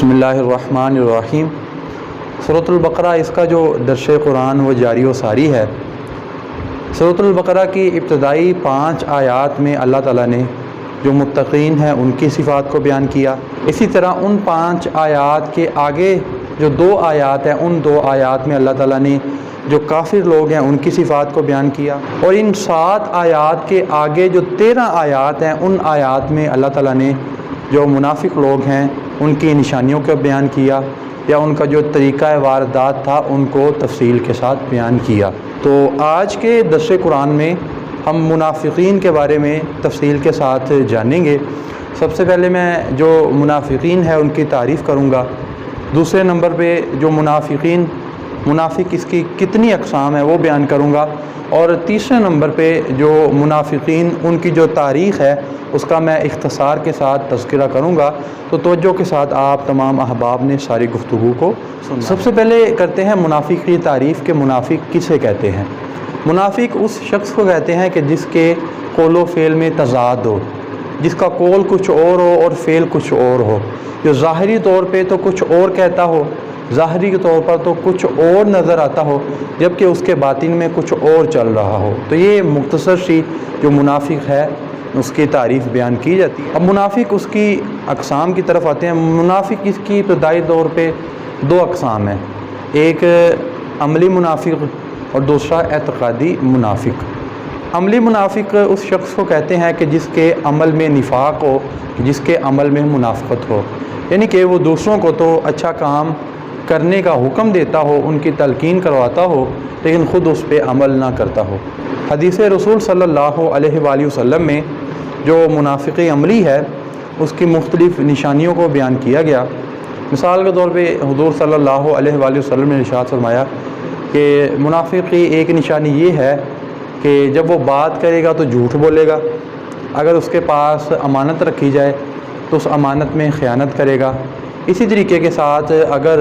بسم اللہ الرحمن الرحیم۔ سورۃ البقرہ اس کا جو درس قرآن وہ جاری و ساری ہے۔ سورۃ البقرہ کی ابتدائی 5 آیات میں اللہ تعالیٰ نے جو متقین ہیں ان کی صفات کو بیان کیا، اسی طرح ان 5 آیات کے آگے جو 2 آیات ہیں ان 2 آیات میں اللہ تعالیٰ نے جو کافر لوگ ہیں ان کی صفات کو بیان کیا، اور ان 7 آیات کے آگے جو 13 آیات ہیں ان آیات میں اللہ تعالیٰ نے جو منافق لوگ ہیں ان کی نشانیوں کو بیان کیا، یا ان کا جو طریقہ واردات تھا ان کو تفصیل کے ساتھ بیان کیا۔ تو آج کے درس قرآن میں ہم منافقین کے بارے میں تفصیل کے ساتھ جانیں گے۔ سب سے پہلے میں جو منافقین ہے ان کی تعریف کروں گا، دوسرے نمبر پہ جو منافق اس کی کتنی اقسام ہے وہ بیان کروں گا، اور تیسرے نمبر پہ جو منافقین ان کی جو تاریخ ہے اس کا میں اختصار کے ساتھ تذکرہ کروں گا۔ تو توجہ کے ساتھ آپ تمام احباب نے ساری گفتگو کو سننا۔ سب سے پہلے کرتے ہیں منافق کی تعریف کہ منافق کسے کہتے ہیں۔ منافق اس شخص کو کہتے ہیں کہ جس کے قول و فعل میں تضاد ہو، جس کا قول کچھ اور ہو اور فعل کچھ اور ہو، جو ظاہری طور پہ تو کچھ اور کہتا ہو، ظاہری کے طور پر تو کچھ اور نظر آتا ہو، جبکہ اس کے باطن میں کچھ اور چل رہا ہو۔ تو یہ مختصر سی جو منافق ہے اس کی تعریف بیان کی جاتی ہے۔ اب منافق اس کی اقسام کی طرف آتے ہیں۔ منافق اس کی ابتدائی طور پہ 2 اقسام ہیں، ایک عملی منافق اور دوسرا اعتقادی منافق۔ عملی منافق اس شخص کو کہتے ہیں کہ جس کے عمل میں نفاق ہو، جس کے عمل میں منافقت ہو، یعنی کہ وہ دوسروں کو تو اچھا کام کرنے کا حکم دیتا ہو، ان کی تلقین کرواتا ہو، لیکن خود اس پہ عمل نہ کرتا ہو۔ حدیث رسول صلی اللہ علیہ وآلہ وسلم میں جو منافق عملی ہے اس کی مختلف نشانیوں کو بیان کیا گیا۔ مثال کے طور پہ حضور صلی اللہ علیہ وآلہ وسلم نے ارشاد فرمایا کہ منافق کی ایک نشانی یہ ہے کہ جب وہ بات کرے گا تو جھوٹ بولے گا، اگر اس کے پاس امانت رکھی جائے تو اس امانت میں خیانت کرے گا، اسی طریقے کے ساتھ اگر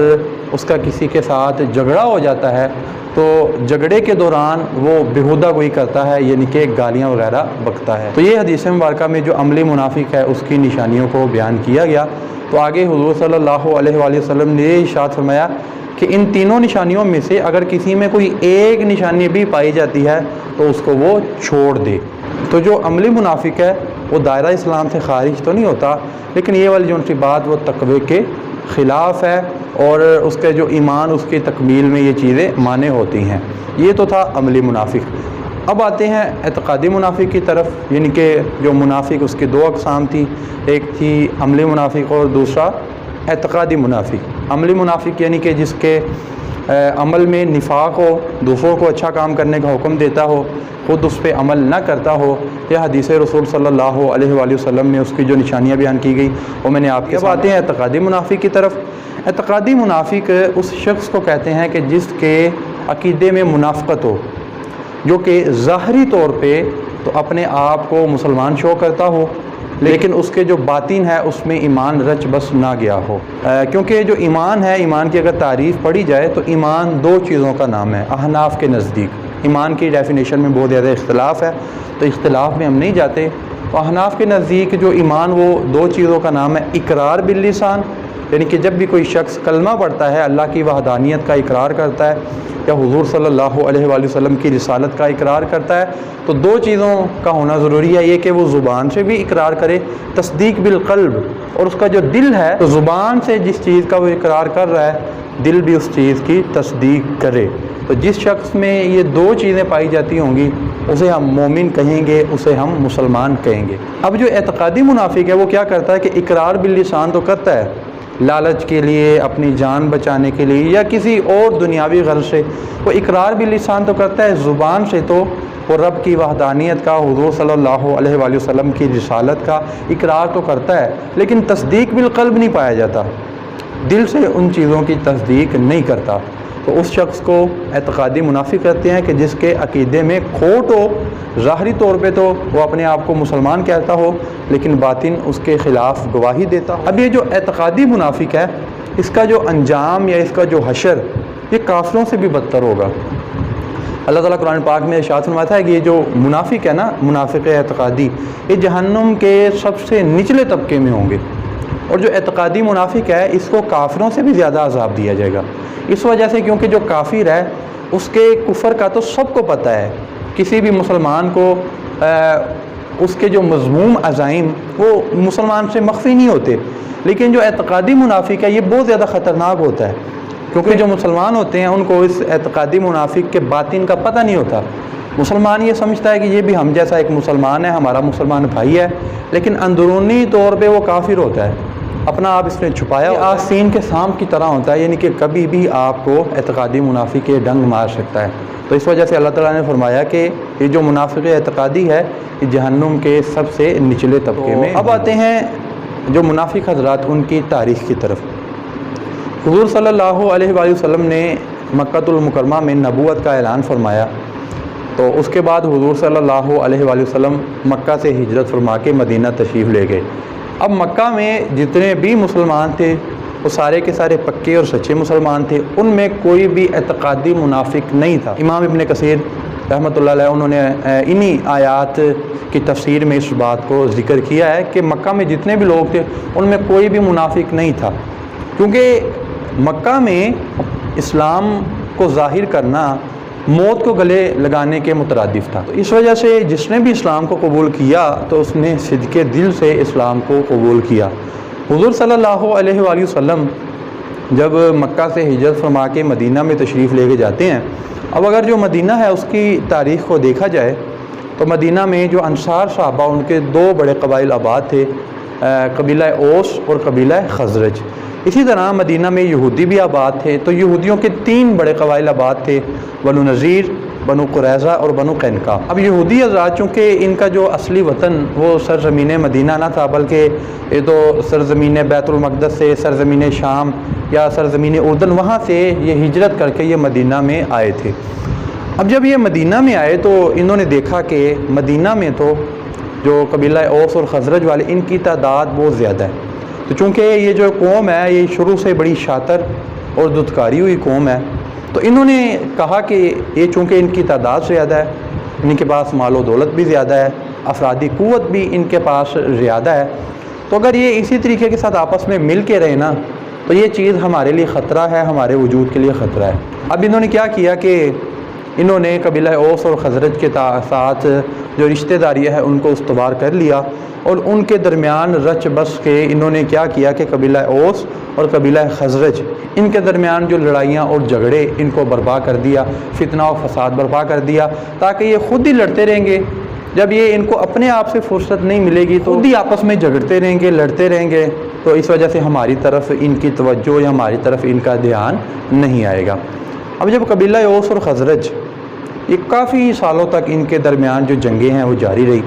اس کا کسی کے ساتھ جھگڑا ہو جاتا ہے تو جھگڑے کے دوران وہ بیہودہ گوئی کرتا ہے، یعنی کہ گالیاں وغیرہ بکتا ہے۔ تو یہ حدیث مبارکہ میں جو عملی منافق ہے اس کی نشانیوں کو بیان کیا گیا۔ تو آگے حضور صلی اللہ علیہ وآلہ وسلم نے یہ ارشاد فرمایا کہ ان تینوں نشانیوں میں سے اگر کسی میں کوئی ایک نشانی بھی پائی جاتی ہے تو اس کو وہ چھوڑ دے۔ تو جو عملی منافق ہے وہ دائرہ اسلام سے خارج تو نہیں ہوتا، لیکن یہ والی جو ان کی بات وہ تقوی کے خلاف ہے، اور اس کے جو ایمان اس کی تکمیل میں یہ چیزیں مانع ہوتی ہیں۔ یہ تو تھا عملی منافق۔ اب آتے ہیں اعتقادی منافق کی طرف، یعنی کہ جو منافق اس کی 2 اقسام تھی، ایک تھی عملی منافق اور دوسرا اعتقادی منافق۔ عملی منافق یعنی کہ جس کے عمل میں نفاق ہو، دوسروں کو اچھا کام کرنے کا حکم دیتا ہو، خود اس پہ عمل نہ کرتا ہو۔ یہ حدیث رسول صلی اللہ علیہ وآلہ وسلم میں اس کی جو نشانیاں بیان کی گئی وہ میں نے آپ کے ساتھ۔ اب آتے ہیں اعتقادی منافق کی طرف۔ اعتقادی منافق اس شخص کو کہتے ہیں کہ جس کے عقیدے میں منافقت ہو، جو کہ ظاہری طور پہ تو اپنے آپ کو مسلمان شو کرتا ہو، لیکن اس کے جو باطن ہے اس میں ایمان رچ بس نہ گیا ہو۔ کیونکہ جو ایمان ہے، ایمان کی اگر تعریف پڑھی جائے تو ایمان 2 چیزوں کا نام ہے احناف کے نزدیک۔ ایمان کی ڈیفینیشن میں بہت زیادہ اختلاف ہے، تو اختلاف میں ہم نہیں جاتے۔ تو احناف کے نزدیک جو ایمان وہ 2 چیزوں کا نام ہے، اقرار باللسان، یعنی کہ جب بھی کوئی شخص کلمہ پڑھتا ہے، اللہ کی وحدانیت کا اقرار کرتا ہے یا حضور صلی اللہ علیہ وآلہ وسلم کی رسالت کا اقرار کرتا ہے، تو 2 چیزوں کا ہونا ضروری ہے۔ یہ کہ وہ زبان سے بھی اقرار کرے، تصدیق بالقلب، اور اس کا جو دل ہے تو زبان سے جس چیز کا وہ اقرار کر رہا ہے دل بھی اس چیز کی تصدیق کرے۔ تو جس شخص میں یہ 2 چیزیں پائی جاتی ہوں گی اسے ہم مومن کہیں گے، اسے ہم مسلمان کہیں گے۔ اب جو اعتقادی منافق ہے وہ کیا کرتا ہے کہ اقرار باللسان تو کرتا ہے، لالچ کے لیے، اپنی جان بچانے کے لیے یا کسی اور دنیاوی غرض سے وہ اقرار باللسان تو کرتا ہے، زبان سے تو وہ رب کی وحدانیت کا، حضور صلی اللہ علیہ وآلہ وسلم کی رسالت کا اقرار تو کرتا ہے، لیکن تصدیق بالقلب نہیں پایا جاتا، دل سے ان چیزوں کی تصدیق نہیں کرتا۔ تو اس شخص کو اعتقادی منافق کہتے ہیں کہ جس کے عقیدے میں کھوٹ ہو، ظاہری طور پہ تو وہ اپنے آپ کو مسلمان کہتا ہو لیکن باطن اس کے خلاف گواہی دیتا ہو۔ اب یہ جو اعتقادی منافق ہے اس کا جو انجام یا اس کا جو حشر یہ کافروں سے بھی بدتر ہوگا۔ اللہ تعالیٰ قرآن پاک میں ارشاد فرماتا ہے کہ یہ جو منافق ہے نا، منافق اعتقادی، یہ جہنم کے سب سے نچلے طبقے میں ہوں گے، اور جو اعتقادی منافق ہے اس کو کافروں سے بھی زیادہ عذاب دیا جائے گا، اس وجہ سے کیونکہ جو کافر ہے اس کے کفر کا تو سب کو پتہ ہے، کسی بھی مسلمان کو اس کے جو مذموم عزائم وہ مسلمان سے مخفی نہیں ہوتے، لیکن جو اعتقادی منافق ہے یہ بہت زیادہ خطرناک ہوتا ہے، کیونکہ جو مسلمان ہوتے ہیں ان کو اس اعتقادی منافق کے باطن کا پتہ نہیں ہوتا۔ مسلمان یہ سمجھتا ہے کہ یہ بھی ہم جیسا ایک مسلمان ہے، ہمارا مسلمان بھائی ہے، لیکن اندرونی طور پہ وہ کافر ہوتا ہے، اپنا آپ اس نے چھپایا، آستین کے سانپ کی طرح ہوتا ہے، یعنی کہ کبھی بھی آپ کو اعتقادی منافق کے ڈنگ مار سکتا ہے۔ تو اس وجہ سے اللہ تعالیٰ نے فرمایا کہ یہ جو منافق اعتقادی ہے یہ جہنم کے سب سے نچلے طبقے میں۔ اب آتے ہیں جو منافق حضرات ان کی تاریخ کی طرف۔ حضور صلی اللہ علیہ وآلہ وسلم نے مکۃ المکرمہ میں نبوت کا اعلان فرمایا، تو اس کے بعد حضور صلی اللہ علیہ وآلہ وسلم مکہ سے ہجرت فرما کے مدینہ تشریف لے گئے۔ اب مکہ میں جتنے بھی مسلمان تھے وہ سارے کے سارے پکے اور سچے مسلمان تھے، ان میں کوئی بھی اعتقادی منافق نہیں تھا۔ امام ابن کثیر رحمۃ اللہ علیہ انہوں نے انہی آیات کی تفسیر میں اس بات کو ذکر کیا ہے کہ مکہ میں جتنے بھی لوگ تھے ان میں کوئی بھی منافق نہیں تھا، کیونکہ مکہ میں اسلام کو ظاہر کرنا موت کو گلے لگانے کے مترادف تھا، تو اس وجہ سے جس نے بھی اسلام کو قبول کیا تو اس نے صدق دل سے اسلام کو قبول کیا۔ حضور صلی اللہ علیہ وآلہ وسلم جب مکہ سے ہجرت فرما کے مدینہ میں تشریف لے کے جاتے ہیں، اب اگر جو مدینہ ہے اس کی تاریخ کو دیکھا جائے تو مدینہ میں جو انصار صحابہ ان کے دو بڑے قبائل آباد تھے، قبیلہ اوس اور قبیلہ خزرج۔ اسی طرح مدینہ میں یہودی بھی آباد تھے، تو یہودیوں کے 3 بڑے قبائل آباد تھے، بنو نذیر، بنو قریظہ اور بنو قینقاع۔ اب یہودی حضرات چونکہ ان کا جو اصلی وطن وہ سرزمین مدینہ نہ تھا، بلکہ یہ تو سرزمین بیت المقدس سے، سرزمین شام یا سرزمین اردن، وہاں سے یہ ہجرت کر کے یہ مدینہ میں آئے تھے۔ اب جب یہ مدینہ میں آئے تو انہوں نے دیکھا کہ مدینہ میں تو جو قبیلہ اوس اور خزرج والے ان کی تعداد بہت زیادہ ہے، تو چونکہ یہ جو قوم ہے یہ شروع سے بڑی شاطر اور دھتکاری ہوئی قوم ہے، تو انہوں نے کہا کہ یہ چونکہ ان کی تعداد زیادہ ہے، ان کے پاس مال و دولت بھی زیادہ ہے، افرادی قوت بھی ان کے پاس زیادہ ہے، تو اگر یہ اسی طریقے کے ساتھ آپس میں مل کے رہے نا تو یہ چیز ہمارے لیے خطرہ ہے، ہمارے وجود کے لیے خطرہ ہے۔ اب انہوں نے کیا کیا کہ انہوں نے قبیلہ اوس اور خزرج کے ساتھ جو رشتہ داری ہے ان کو استوار کر لیا، اور ان کے درمیان رچ بس کے انہوں نے کیا کیا کہ قبیلہ اوس اور قبیلہ خزرج ان کے درمیان جو لڑائیاں اور جھگڑے ان کو برپا کر دیا، فتنہ و فساد برپا کر دیا، تاکہ یہ خود ہی لڑتے رہیں گے، جب یہ ان کو اپنے آپ سے فرصت نہیں ملے گی تو خود ہی آپس میں جھگڑتے رہیں گے، لڑتے رہیں گے، تو اس وجہ سے ہماری طرف ان کی توجہ یا ہماری طرف ان کا دھیان نہیں آئے گا۔ اب جب قبیلہ اوس اور خزرج یہ کافی سالوں تک ان کے درمیان جو جنگیں ہیں وہ جاری رہی،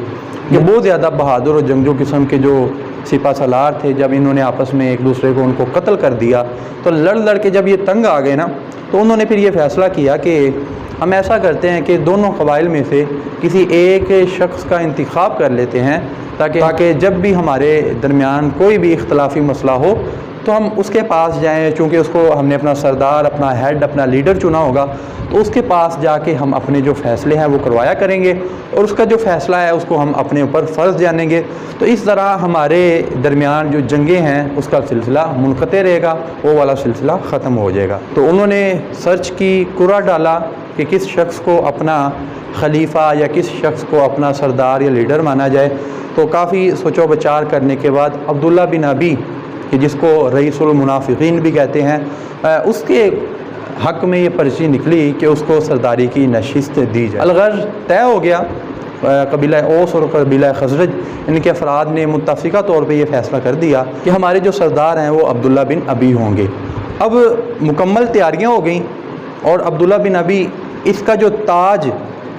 یہ بہت زیادہ بہادر اور جنگجو قسم کے جو سپہ سالار تھے، جب انہوں نے آپس میں ایک دوسرے کو ان کو قتل کر دیا تو لڑ کے جب یہ تنگ آ گئے نا تو انہوں نے پھر یہ فیصلہ کیا کہ ہم ایسا کرتے ہیں کہ دونوں قبائل میں سے کسی ایک شخص کا انتخاب کر لیتے ہیں تاکہ جب بھی ہمارے درمیان کوئی بھی اختلافی مسئلہ ہو تو ہم اس کے پاس جائیں، چونکہ اس کو ہم نے اپنا سردار، اپنا ہیڈ، اپنا لیڈر چنا ہوگا، تو اس کے پاس جا کے ہم اپنے جو فیصلے ہیں وہ کروایا کریں گے، اور اس کا جو فیصلہ ہے اس کو ہم اپنے اوپر فرض جانیں گے، تو اس طرح ہمارے درمیان جو جنگیں ہیں اس کا سلسلہ منقطع رہے گا، وہ والا سلسلہ ختم ہو جائے گا۔ تو انہوں نے سرچ کی، قرعہ ڈالا کہ کس شخص کو اپنا خلیفہ یا کس شخص کو اپنا سردار یا لیڈر مانا جائے، تو کافی سوچ و بچار کرنے کے بعد عبداللہ بن ابی، کہ جس کو رئیس المنافقین بھی کہتے ہیں، اس کے حق میں یہ پرچی نکلی کہ اس کو سرداری کی نشست دی جائے۔ الغرض طے ہو گیا، قبیلہ اوس اور قبیلہ خزرج ان کے افراد نے متفقہ طور پہ یہ فیصلہ کر دیا کہ ہمارے جو سردار ہیں وہ عبداللہ بن ابی ہوں گے۔ اب مکمل تیاریاں ہو گئیں، اور عبداللہ بن ابی اس کا جو تاج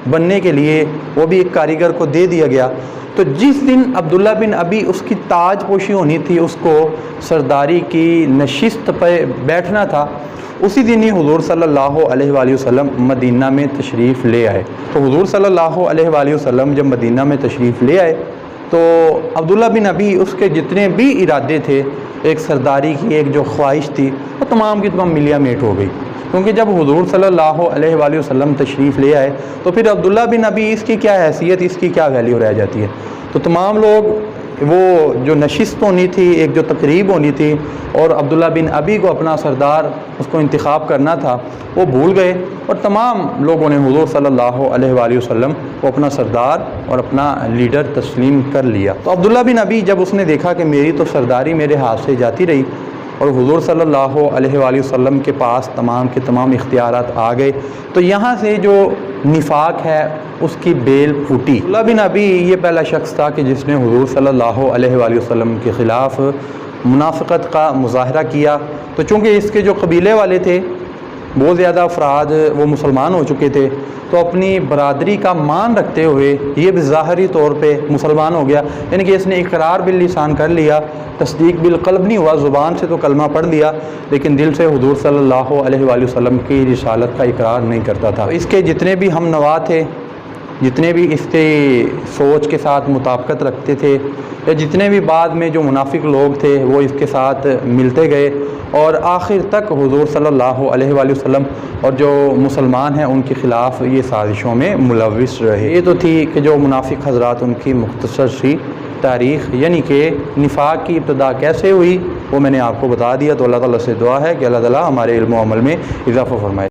بننے کے لیے وہ بھی ایک کاریگر کو دے دیا گیا، تو جس دن عبداللہ بن ابی اس کی تاج پوشی ہونی تھی، اس کو سرداری کی نشست پہ بیٹھنا تھا، اسی دن ہی حضور صلی اللہ علیہ وآلہ وسلم مدینہ میں تشریف لے آئے۔ تو حضور صلی اللہ علیہ وآلہ وسلم جب مدینہ میں تشریف لے آئے تو عبداللہ بن ابی اس کے جتنے بھی ارادے تھے، ایک سرداری کی ایک جو خواہش تھی، وہ تمام کی تمام ملیا میٹ ہو گئی، کیونکہ جب حضور صلی اللہ علیہ وآلہ وسلم تشریف لے آئے تو پھر عبداللہ بن ابی اس کی کیا حیثیت، اس کی کیا ویلیو رہ جاتی ہے، تو تمام لوگ وہ جو نشست ہونی تھی، ایک جو تقریب ہونی تھی، اور عبداللہ بن ابی کو اپنا سردار اس کو انتخاب کرنا تھا، وہ بھول گئے، اور تمام لوگوں نے حضور صلی اللہ علیہ وآلہ وسلم کو اپنا سردار اور اپنا لیڈر تسلیم کر لیا۔ تو عبداللہ بن ابی جب اس نے دیکھا کہ میری تو سرداری میرے ہاتھ سے جاتی رہی اور حضور صلی اللہ علیہ وآلہ وسلم کے پاس تمام کے تمام اختیارات آ گئے، تو یہاں سے جو نفاق ہے اس کی بیل پھوٹی۔ عبداللہ بن ابی یہ پہلا شخص تھا کہ جس نے حضور صلی اللہ علیہ وآلہ وسلم کے خلاف منافقت کا مظاہرہ کیا۔ تو چونکہ اس کے جو قبیلے والے تھے بہت زیادہ افراد وہ مسلمان ہو چکے تھے، تو اپنی برادری کا مان رکھتے ہوئے یہ بھی ظاہری طور پہ مسلمان ہو گیا، یعنی کہ اس نے اقرار باللسان کر لیا، تصدیق بالقلب نہیں ہوا، زبان سے تو کلمہ پڑھ لیا لیکن دل سے حضور صلی اللہ علیہ وآلہ وسلم کی رسالت کا اقرار نہیں کرتا تھا۔ اس کے جتنے بھی ہم نوا تھے، جتنے بھی اس کے سوچ کے ساتھ مطابقت رکھتے تھے، یا جتنے بھی بعد میں جو منافق لوگ تھے وہ اس کے ساتھ ملتے گئے، اور آخر تک حضور صلی اللہ علیہ وآلہ وسلم اور جو مسلمان ہیں ان کے خلاف یہ سازشوں میں ملوث رہے۔ یہ تو تھی کہ جو منافق حضرات ان کی مختصر سی تاریخ، یعنی کہ نفاق کی ابتدا کیسے ہوئی وہ میں نے آپ کو بتا دیا۔ تو اللہ تعالیٰ سے دعا ہے کہ اللہ تعالیٰ ہمارے علم و عمل میں اضافہ فرمائے۔